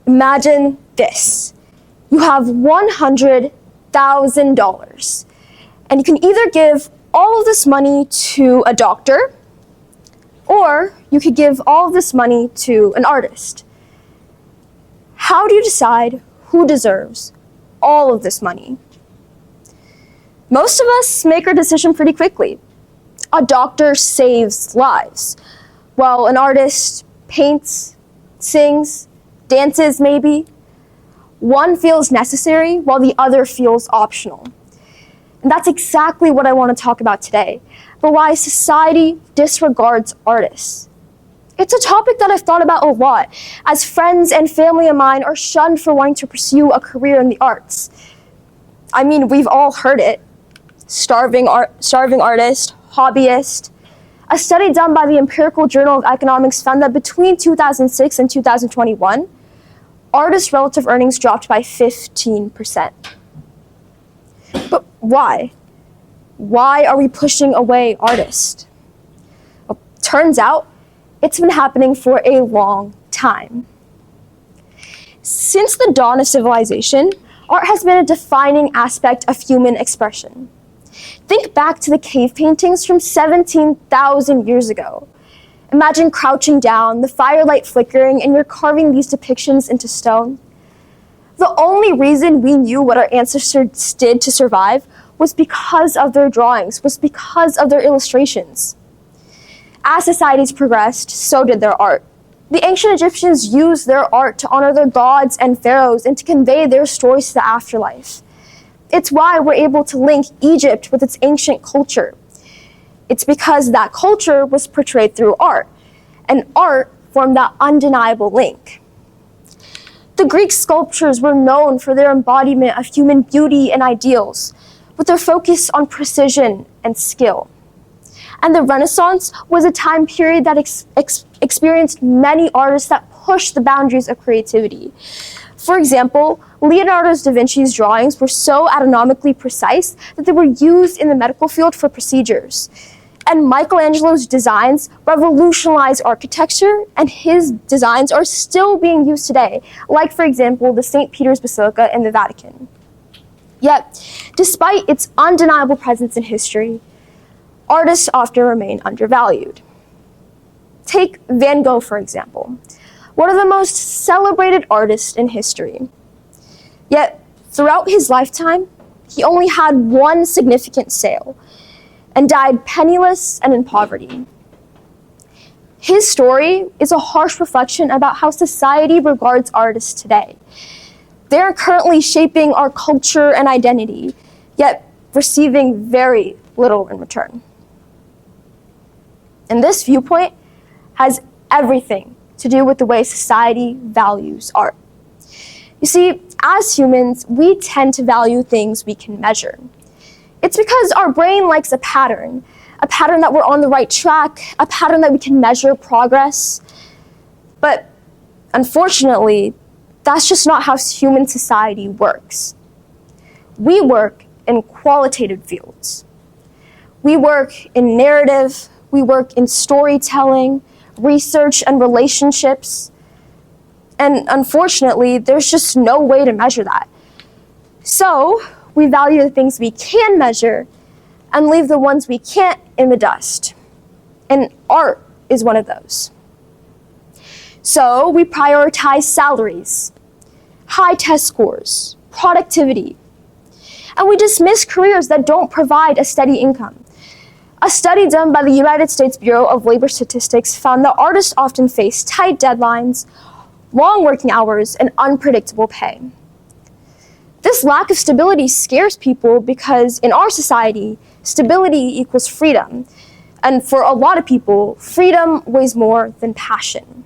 Imagine this. You have $100,000, and you can either give all of this money to a doctor, or you could give all of this money to an artist. How do you decide who deserves all of this money? Most of us make our decision pretty quickly. A doctor saves lives, while an artist paints, sings, dances maybe. One feels necessary while the other feels optional. And that's exactly what I want to talk about today, but why society disregards artists. It's a topic that I've thought about a lot, as friends and family of mine are shunned for wanting to pursue a career in the arts. I mean, we've all heard it. Starving artist, hobbyist. A study done by the Empirical Journal of Economics found that between 2006 and 2021, artists' relative earnings dropped by 15%. But why? Why are we pushing away artists? Well, turns out it's been happening for a long time. Since the dawn of civilization, art has been a defining aspect of human expression. Think back to the cave paintings from 17,000 years ago. Imagine crouching down, the firelight flickering, and you're carving these depictions into stone. The only reason we knew what our ancestors did to survive was because of their drawings, was because of their illustrations. As societies progressed, so did their art. The ancient Egyptians used their art to honor their gods and pharaohs and to convey their stories to the afterlife. It's why we're able to link Egypt with its ancient culture. It's because that culture was portrayed through art, and art formed that undeniable link. The Greek sculptures were known for their embodiment of human beauty and ideals, with their focus on precision and skill. And the Renaissance was a time period that experienced many artists that pushed the boundaries of creativity. For example, Leonardo da Vinci's drawings were so anatomically precise that they were used in the medical field for procedures. And Michelangelo's designs revolutionized architecture, and his designs are still being used today, like, for example, the St. Peter's Basilica in the Vatican. Yet, despite its undeniable presence in history, artists often remain undervalued. Take Van Gogh, for example, one of the most celebrated artists in history. Yet, throughout his lifetime, he only had one significant sale and died penniless and in poverty. His story is a harsh reflection about how society regards artists today. They are currently shaping our culture and identity, yet receiving very little in return. And this viewpoint has everything to do with the way society values art. You see, as humans, we tend to value things we can measure. It's because our brain likes a pattern that we're on the right track, a pattern that we can measure progress. But unfortunately, that's just not how human society works. We work in qualitative fields. We work in narrative, we work in storytelling, research, and relationships. And unfortunately, there's just no way to measure that. So we value the things we can measure and leave the ones we can't in the dust. And art is one of those. So we prioritize salaries, high test scores, productivity, and we dismiss careers that don't provide a steady income. A study done by the United States Bureau of Labor Statistics found that artists often face tight deadlines, long working hours, and unpredictable pay. This lack of stability scares people because in our society, stability equals freedom. And for a lot of people, freedom weighs more than passion.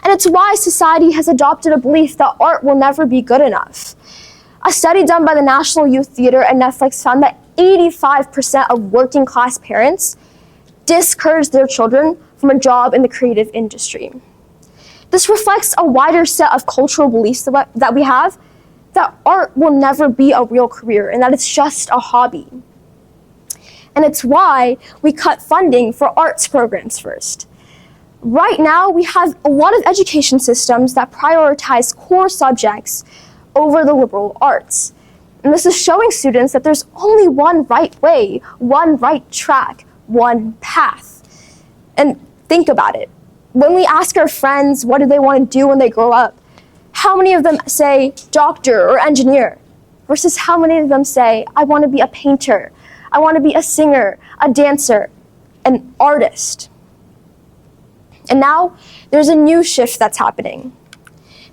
And it's why society has adopted a belief that art will never be good enough. A study done by the National Youth Theater and Netflix found that 85% of working class parents discourage their children from a job in the creative industry. This reflects a wider set of cultural beliefs that we have, that art will never be a real career and that it's just a hobby. And it's why we cut funding for arts programs first. Right now, we have a lot of education systems that prioritize core subjects over the liberal arts. And this is showing students that there's only one right way, one right track, one path. And think about it. When we ask our friends what do they want to do when they grow up, how many of them say doctor or engineer versus how many of them say, I want to be a painter, I want to be a singer, a dancer, an artist. And now there's a new shift that's happening.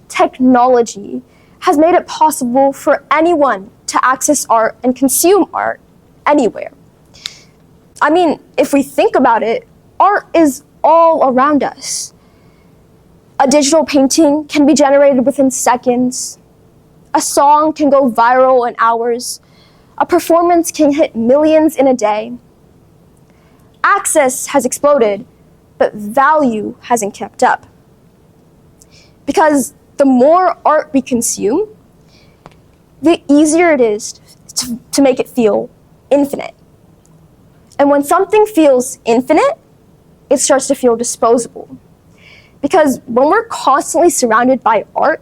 Technology has made it possible for anyone to access art and consume art anywhere. I mean, if we think about it, art is all around us. A digital painting can be generated within seconds. A song can go viral in hours. A performance can hit millions in a day. Access has exploded, but value hasn't kept up. Because the more art we consume, the easier it is to make it feel infinite. And when something feels infinite, it starts to feel disposable. Because when we're constantly surrounded by art,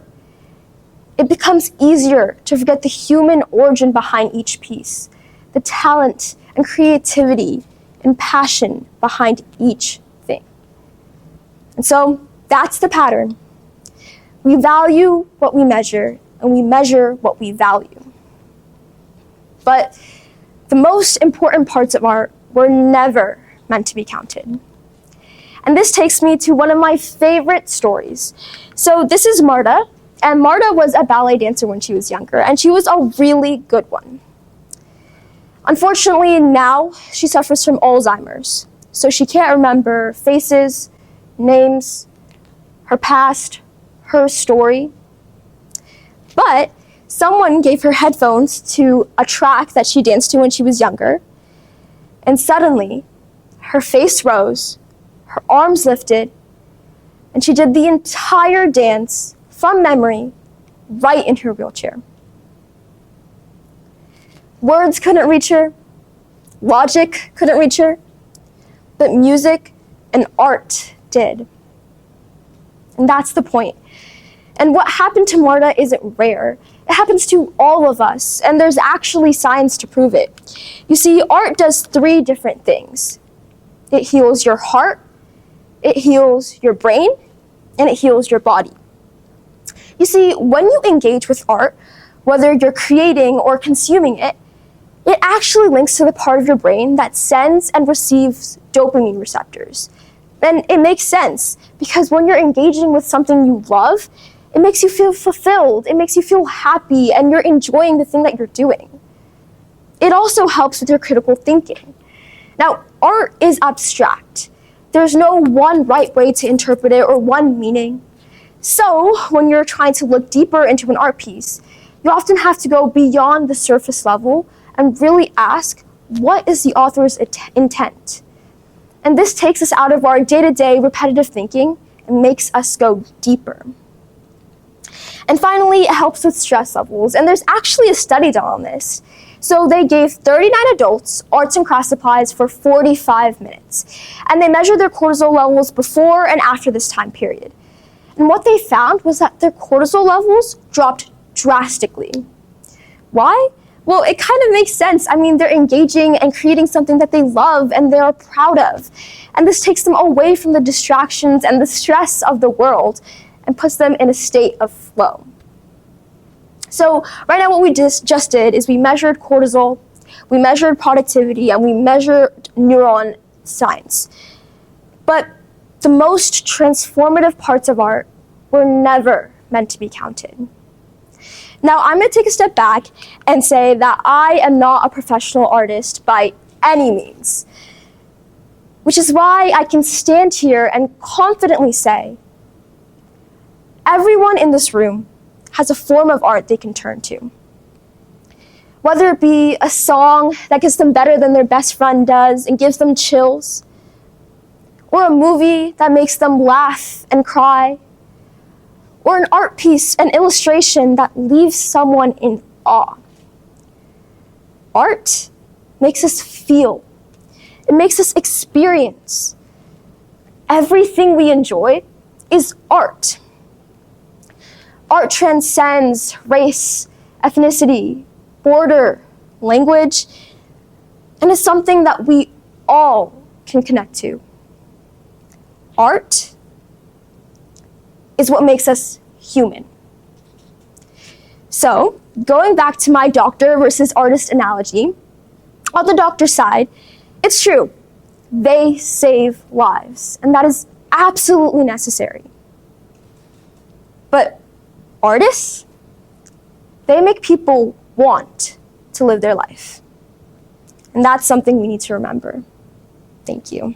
it becomes easier to forget the human origin behind each piece, the talent and creativity and passion behind each thing. And so that's the pattern. We value what we measure, and we measure what we value. But the most important parts of art were never meant to be counted. And this takes me to one of my favorite stories. So this is Marta, and Marta was a ballet dancer when she was younger, and she was a really good one. Unfortunately, now she suffers from Alzheimer's, so she can't remember faces, names, her past, her story. But someone gave her headphones to a track that she danced to when she was younger, and suddenly her face rose, her arms lifted, and she did the entire dance from memory right in her wheelchair. Words couldn't reach her, logic couldn't reach her, but music and art did. And that's the point. And what happened to Marta isn't rare. It happens to all of us, and there's actually science to prove it. You see, art does 3 different things. It heals your heart, it heals your brain, and it heals your body. You see, when you engage with art, whether you're creating or consuming it, it actually links to the part of your brain that sends and receives dopamine receptors. And it makes sense, because when you're engaging with something you love, it makes you feel fulfilled, it makes you feel happy, and you're enjoying the thing that you're doing. It also helps with your critical thinking. Now, art is abstract. There's no one right way to interpret it or one meaning. So, when you're trying to look deeper into an art piece, you often have to go beyond the surface level and really ask, what is the author's intent? And this takes us out of our day-to-day repetitive thinking and makes us go deeper. And finally, it helps with stress levels. And there's actually a study done on this. So they gave 39 adults arts and craft supplies for 45 minutes. And they measured their cortisol levels before and after this time period. And what they found was that their cortisol levels dropped drastically. Why? Well, it kind of makes sense. I mean, they're engaging and creating something that they love and they're proud of. And this takes them away from the distractions and the stress of the world and puts them in a state of flow. So right now what we just did is we measured cortisol, we measured productivity, and we measured neuron science. But the most transformative parts of art were never meant to be counted. Now I'm going to take a step back and say that I am not a professional artist by any means, which is why I can stand here and confidently say, everyone in this room has a form of art they can turn to. Whether it be a song that gets them better than their best friend does and gives them chills, or a movie that makes them laugh and cry, or an art piece, an illustration that leaves someone in awe. Art makes us feel. It makes us experience. everything we enjoy is art. Art transcends race, ethnicity, border, language, and is something that we all can connect to. Art is what makes us human. So, going back to my doctor versus artist analogy, on the doctor's side, it's true. They save lives, and that is absolutely necessary. But artists, they make people want to live their life. And that's something we need to remember. Thank you.